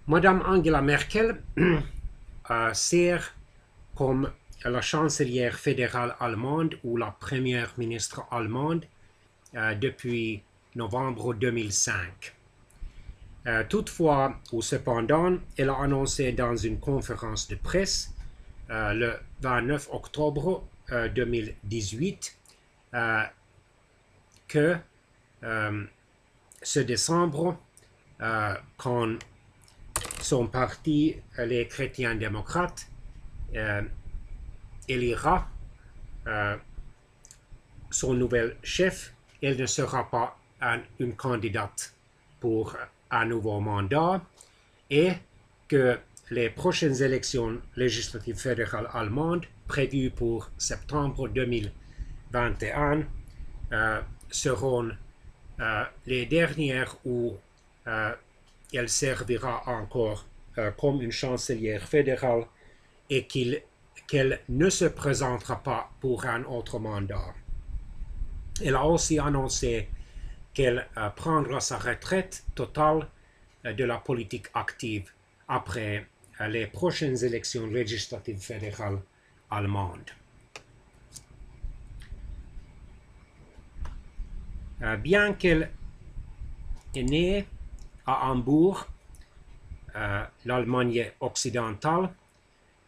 Madame Angela Merkel sert comme la chancelière fédérale allemande ou la première ministre allemande depuis novembre 2005. Toutefois, ou cependant, elle a annoncé dans une conférence de presse le 29 octobre 2018 que ce décembre, quand son parti, les chrétiens démocrates, élira son nouvel chef, elle ne sera pas une candidate pour un nouveau mandat et que les prochaines élections législatives fédérales allemandes prévues pour septembre 2021 seront les dernières où elle servira encore comme une chancelière fédérale et qu'elle ne se présentera pas pour un autre mandat. Elle a aussi annoncé qu'elle prendra sa retraite totale de la politique active après les prochaines élections législatives fédérales allemandes. Bien qu'elle est née à Hambourg, l'Allemagne occidentale,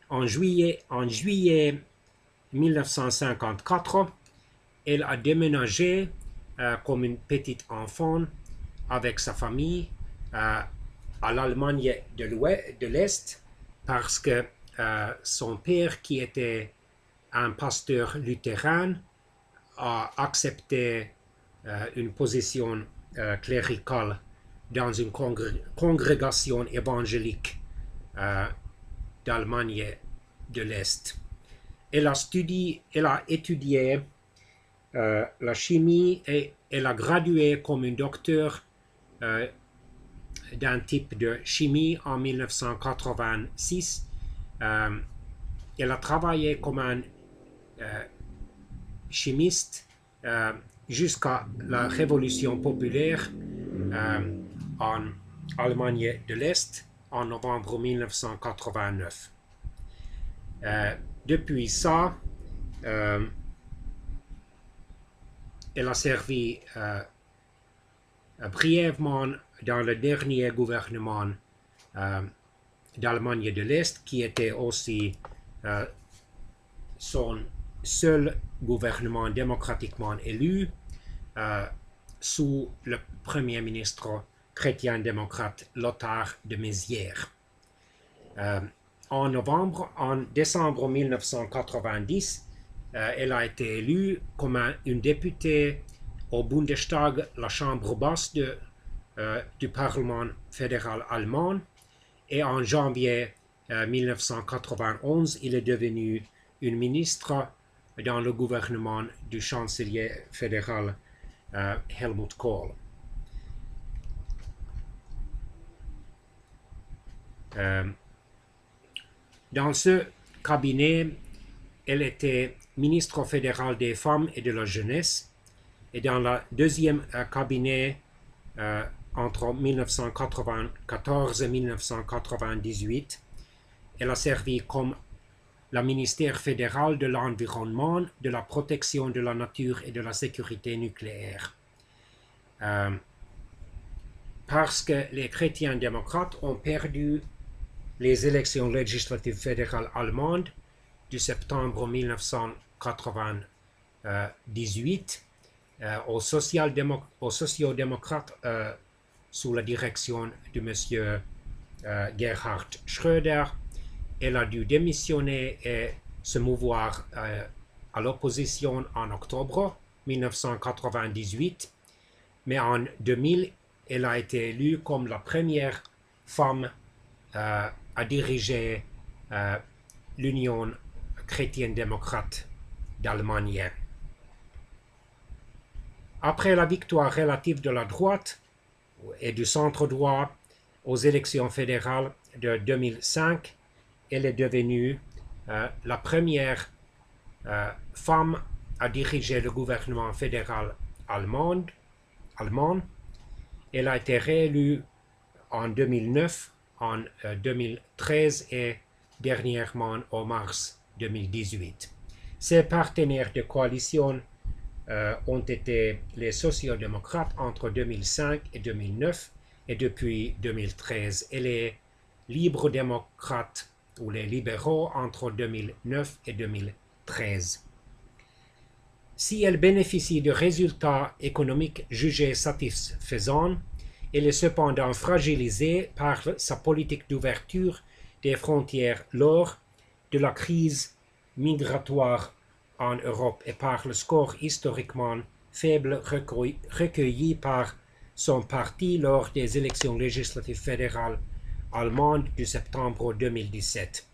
en juillet 1954, elle a déménagé comme une petite enfant avec sa famille à l'Allemagne de l'Est parce que son père, qui était un pasteur lutheran, a accepté une position cléricale dans une congrégation évangélique d'Allemagne de l'Est. Elle a étudié la chimie et elle a gradué comme une docteur d'un type de chimie en 1986. Elle a travaillé comme un chimiste jusqu'à la Révolution populaire en Allemagne de l'Est en novembre 1989. Depuis ça, elle a servi brièvement dans le dernier gouvernement d'Allemagne de l'Est, qui était aussi son seul gouvernement démocratiquement élu sous le premier ministre chrétien-démocrate Lothar de Maizière. En décembre 1990, elle a été élue comme une députée au Bundestag, la chambre basse du Parlement fédéral allemand, et en janvier 1991, il est devenu une ministre dans le gouvernement du chancelier fédéral Helmut Kohl. Dans ce cabinet, elle était ministre fédéral des femmes et de la jeunesse, et dans le deuxième cabinet entre 1994 et 1998, elle a servi comme le ministère fédéral de l'environnement, de la protection de la nature et de la sécurité nucléaire. Parce que les chrétiens démocrates ont perdu les élections législatives fédérales allemandes du septembre 1998 aux sociodémocrates sous la direction de M. Gerhard Schröder. Elle a dû démissionner et se mouvoir à l'opposition en octobre 1998, mais en 2000, elle a été élue comme la première femme à diriger l'Union chrétienne-démocrate d'Allemagne. Après la victoire relative de la droite et du centre-droit aux élections fédérales de 2005, elle est devenue la première femme à diriger le gouvernement fédéral allemand. Elle a été réélue en 2009 en 2013 et dernièrement en mars 2018. Ses partenaires de coalition ont été les sociodémocrates entre 2005 et 2009 et depuis 2013 et les libres-démocrates ou les libéraux entre 2009 et 2013. Si elle bénéficie de résultats économiques jugés satisfaisants, elle est cependant fragilisée par sa politique d'ouverture des frontières lors de la crise migratoire en Europe et par le score historiquement faible recueilli par son parti lors des élections législatives fédérales allemandes de septembre 2017.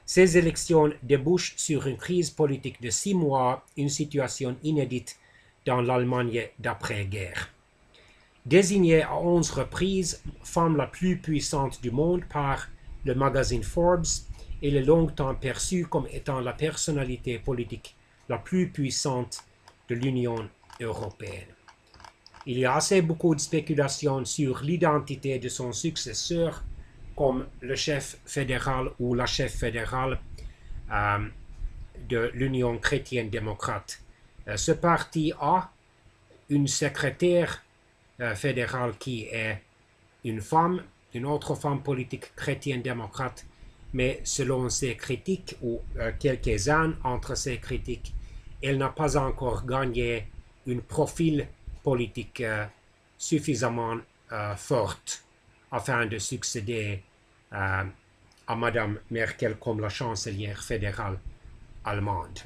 Ces élections débouchent sur une crise politique de 6 mois, une situation inédite dans l'Allemagne d'après-guerre. Désignée à 11 reprises femme la plus puissante du monde par le magazine Forbes, elle est longtemps perçue comme étant la personnalité politique la plus puissante de l'Union européenne. Il y a assez beaucoup de spéculations sur l'identité de son successeur comme le chef fédéral ou la chef fédérale de l'Union chrétienne-démocrate. Ce parti a une secrétaire fédérale qui est une femme, une autre femme politique chrétienne-démocrate, mais selon ses critiques ou quelques-uns entre ses critiques, elle n'a pas encore gagné un profil politique suffisamment forte afin de succéder à Madame Merkel comme la chancelière fédérale allemande.